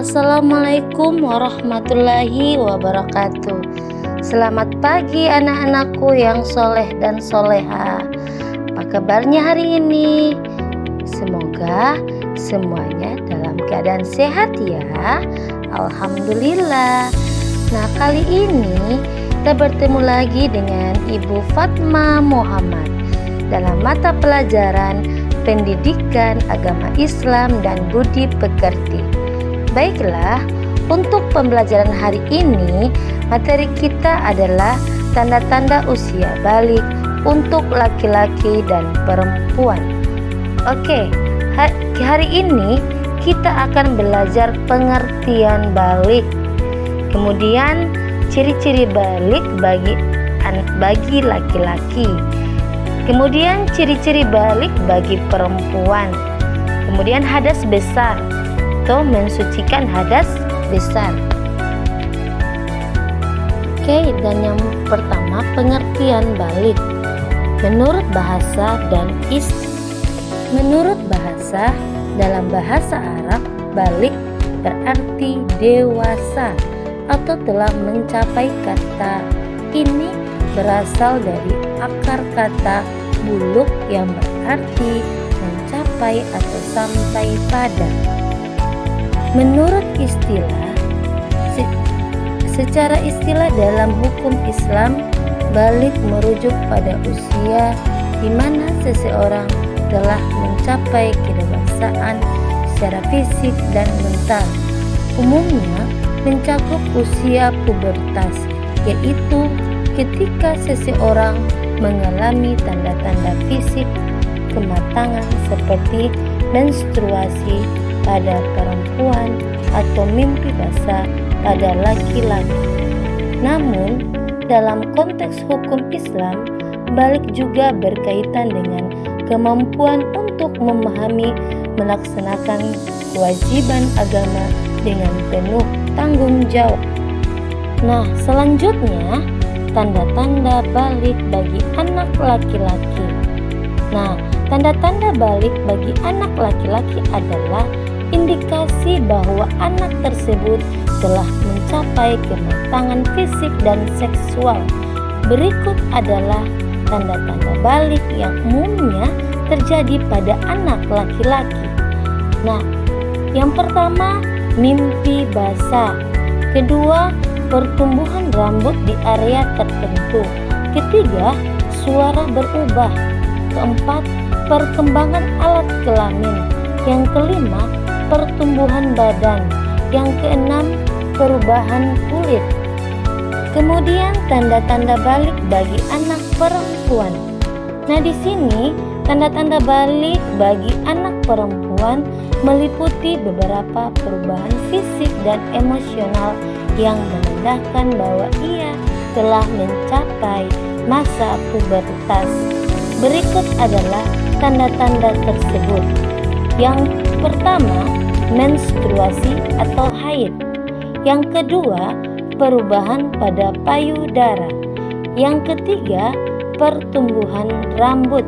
Assalamualaikum warahmatullahi wabarakatuh. Selamat pagi anak-anakku yang soleh dan soleha. Apa kabarnya hari ini? Semoga semuanya dalam keadaan sehat ya. Alhamdulillah. Nah, kali ini kita bertemu lagi dengan Ibu Fatma Muhammad dalam mata pelajaran Pendidikan Agama Islam dan Budi Pekerti. Baiklah, untuk pembelajaran hari ini materi kita adalah tanda-tanda usia balik untuk laki-laki dan perempuan. Oke, hari ini kita akan belajar pengertian balik. Kemudian ciri-ciri balik bagi laki-laki. Kemudian ciri-ciri balik bagi perempuan. Kemudian hadas besar atau mensucikan hadas besar. Oke, dan yang pertama pengertian balik. Menurut bahasa dan Menurut bahasa, dalam bahasa Arab, balik berarti dewasa atau telah mencapai. Kata ini berasal dari akar kata buluk yang berarti mencapai atau sampai pada. Menurut istilah, secara istilah dalam hukum Islam, balik merujuk pada usia di mana seseorang telah mencapai kedewasaan secara fisik dan mental. Umumnya mencakup usia pubertas, yaitu ketika seseorang mengalami tanda-tanda fisik kematangan seperti menstruasi pada perempuan atau mimpi basah pada laki-laki. Namun, dalam konteks hukum Islam, balik juga berkaitan dengan kemampuan untuk memahami, melaksanakan kewajiban agama dengan penuh tanggung jawab. Nah, selanjutnya tanda-tanda balik bagi anak laki-laki. Nah, tanda-tanda balik bagi anak laki-laki adalah indikasi bahwa anak tersebut telah mencapai kematangan fisik dan seksual. Berikut adalah tanda-tanda balik yang umumnya terjadi pada anak laki-laki. Nah, yang pertama, mimpi basah. Kedua, pertumbuhan rambut di area tertentu. Ketiga, suara berubah. Keempat, perkembangan alat kelamin. Yang kelima, pertumbuhan badan. Yang keenam, perubahan kulit. Kemudian tanda-tanda balik bagi anak perempuan. Nah, di sini tanda-tanda balik bagi anak perempuan meliputi beberapa perubahan fisik dan emosional yang menandakan bahwa ia telah mencapai masa pubertas. Berikut adalah tanda-tanda tersebut. Yang pertama, menstruasi atau haid. Yang kedua, perubahan pada payudara. Yang ketiga, pertumbuhan rambut.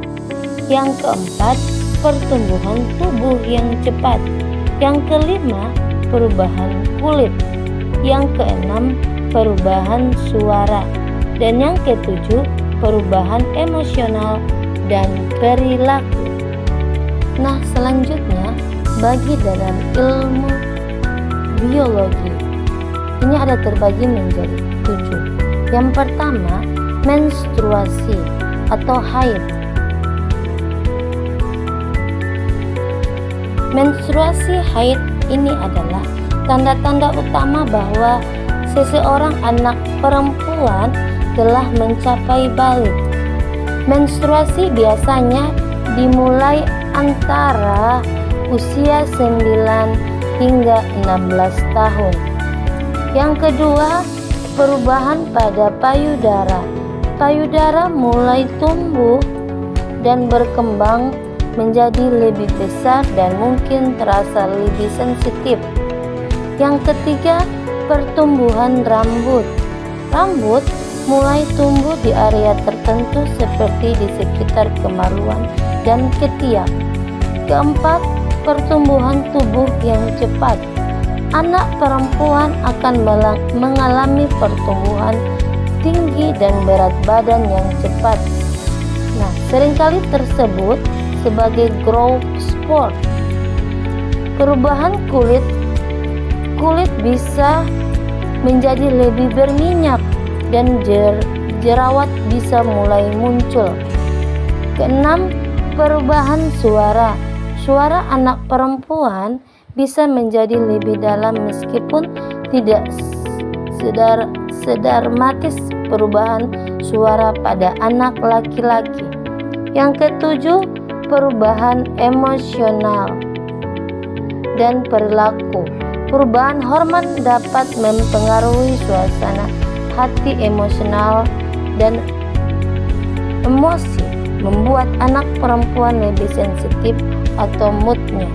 Yang keempat, pertumbuhan tubuh yang cepat. Yang kelima, perubahan kulit. Yang keenam, perubahan suara. Dan yang ketujuh, perubahan emosional dan perilaku. Nah, selanjutnya bagi dalam ilmu biologi, ini ada terbagi menjadi 7. Yang pertama, menstruasi atau haid. Menstruasi haid ini adalah tanda-tanda utama bahwa seseorang anak perempuan telah mencapai balik. Menstruasi biasanya dimulai antara usia 9 hingga 16 tahun. Yang kedua, perubahan pada payudara. Payudara mulai tumbuh dan berkembang menjadi lebih besar dan mungkin terasa lebih sensitif. Yang ketiga, pertumbuhan rambut. Rambut mulai tumbuh di area tertentu seperti di sekitar kemaluan dan ketiak. Keempat, pertumbuhan tubuh yang cepat. anak perempuan akan mengalami pertumbuhan tinggi dan berat badan yang cepat. Nah, seringkali tersebut sebagai growth spurt. Perubahan kulit bisa menjadi lebih berminyak dan jerawat bisa mulai muncul. Keenam, perubahan suara. Suara anak perempuan bisa menjadi lebih dalam meskipun tidak sedramatis perubahan suara pada anak laki-laki. Yang ketujuh, perubahan emosional dan perilaku. Perubahan hormon dapat mempengaruhi suasana hati, emosional, dan emosi, membuat anak perempuan lebih sensitif atau moodnya.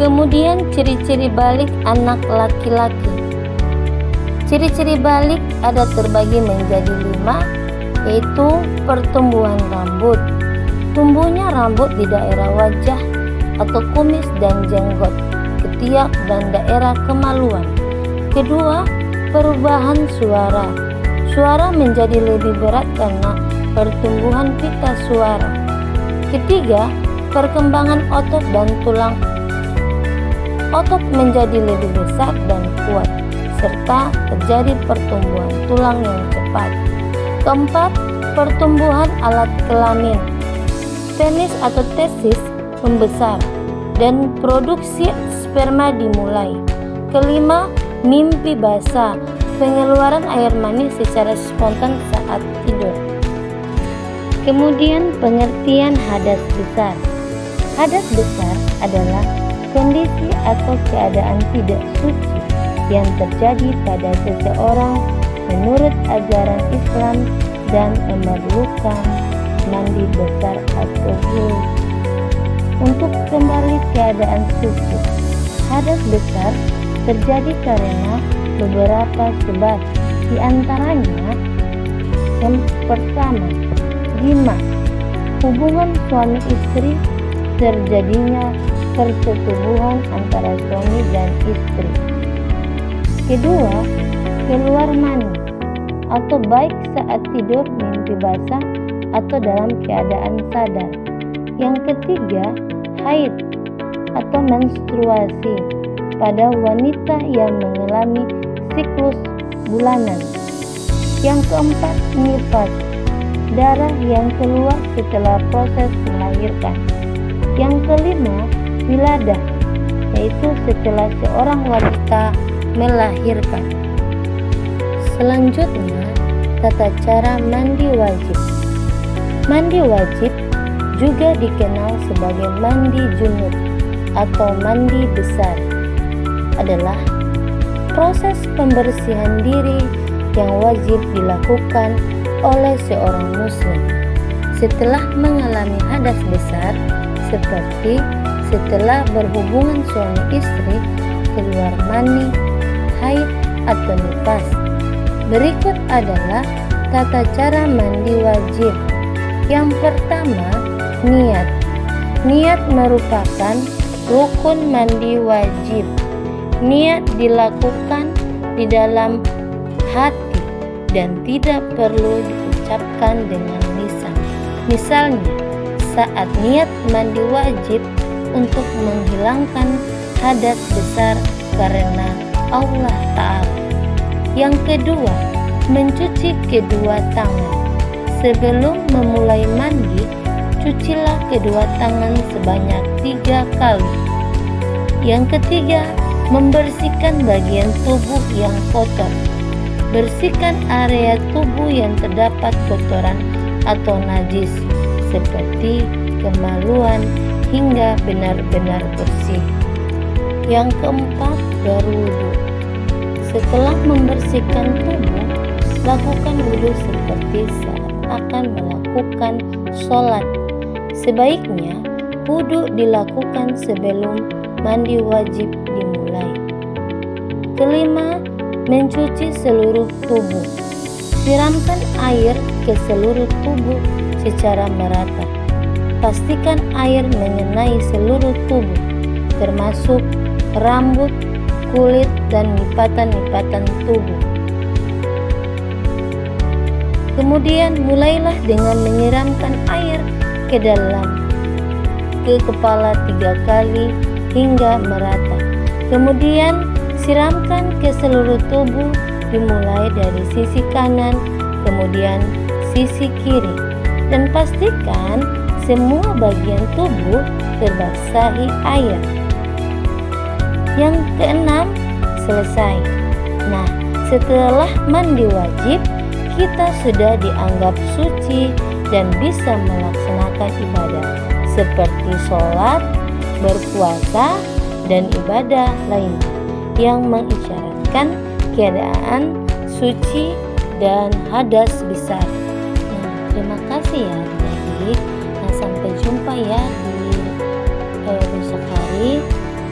Kemudian ciri-ciri balik anak laki-laki. Ciri-ciri balik ada terbagi menjadi 5, yaitu pertumbuhan rambut. Tumbuhnya rambut di daerah wajah atau kumis dan jenggot, ketiak dan daerah kemaluan. Kedua, perubahan suara. Suara menjadi lebih berat karena pertumbuhan pita suara. Ketiga, perkembangan otot dan tulang. Otot menjadi lebih besar dan kuat, serta terjadi pertumbuhan tulang yang cepat. Keempat, pertumbuhan alat kelamin. Penis atau testis membesar dan produksi sperma dimulai. Kelima, mimpi basah, pengeluaran air mani secara spontan saat tidur. Kemudian pengertian hadas besar. Hadas besar adalah kondisi atau keadaan tidak suci yang terjadi pada seseorang menurut ajaran Islam dan memerlukan mandi besar atau wudhu untuk kembali keadaan suci. Hadas besar terjadi karena beberapa sebab, di antaranya yang pertama, hubungan suami istri, terjadinya persetubuhan antara suami dan istri. Kedua, keluar mani, atau baik saat tidur, mimpi basah, atau dalam keadaan sadar. Yang ketiga, haid atau menstruasi pada wanita yang mengalami siklus bulanan. Yang keempat, nifas, darah yang keluar setelah proses melahirkan. Yang kelima, wiladah, yaitu setelah seorang wanita melahirkan. Selanjutnya, tata cara mandi wajib. Mandi wajib juga dikenal sebagai mandi junub atau mandi besar, adalah proses pembersihan diri yang wajib dilakukan oleh seorang muslim setelah mengalami hadas besar, seperti setelah berhubungan suami istri, keluar mani, haid atau nifas. Berikut adalah tata cara mandi wajib. Yang pertama, niat. Niat merupakan rukun mandi wajib. Niat dilakukan di dalam hati dan tidak perlu diucapkan dengan lisan. Misalnya, saat niat mandi wajib untuk menghilangkan hadas besar karena Allah Ta'ala. Yang kedua, mencuci kedua tangan. Sebelum memulai mandi, cucilah kedua tangan sebanyak 3 kali. Yang ketiga, membersihkan bagian tubuh yang kotor. Bersihkan area tubuh yang terdapat kotoran atau najis, seperti kemaluan, hingga benar-benar bersih. Yang keempat, berwudu. Setelah membersihkan tubuh, lakukan wudu seperti saat akan melakukan sholat. Sebaiknya wudu dilakukan sebelum mandi wajib dimulai. Kelima, mencuci seluruh tubuh. Siramkan air ke seluruh tubuh secara merata. Pastikan air mengenai seluruh tubuh, termasuk rambut, kulit dan lipatan-lipatan tubuh. Kemudian mulailah dengan menyiramkan air ke kepala 3 kali hingga merata. Kemudian siramkan ke seluruh tubuh, dimulai dari sisi kanan, kemudian sisi kiri, dan pastikan semua bagian tubuh terbasahi air. Yang keenam, selesai. Nah, setelah mandi wajib, kita sudah dianggap suci dan bisa melaksanakan ibadah seperti sholat, berpuasa, dan ibadah lainnya yang mengisyaratkan keadaan suci dan hadas besar. Nah, terima kasih ya adik-adik. Nah, sampai jumpa ya di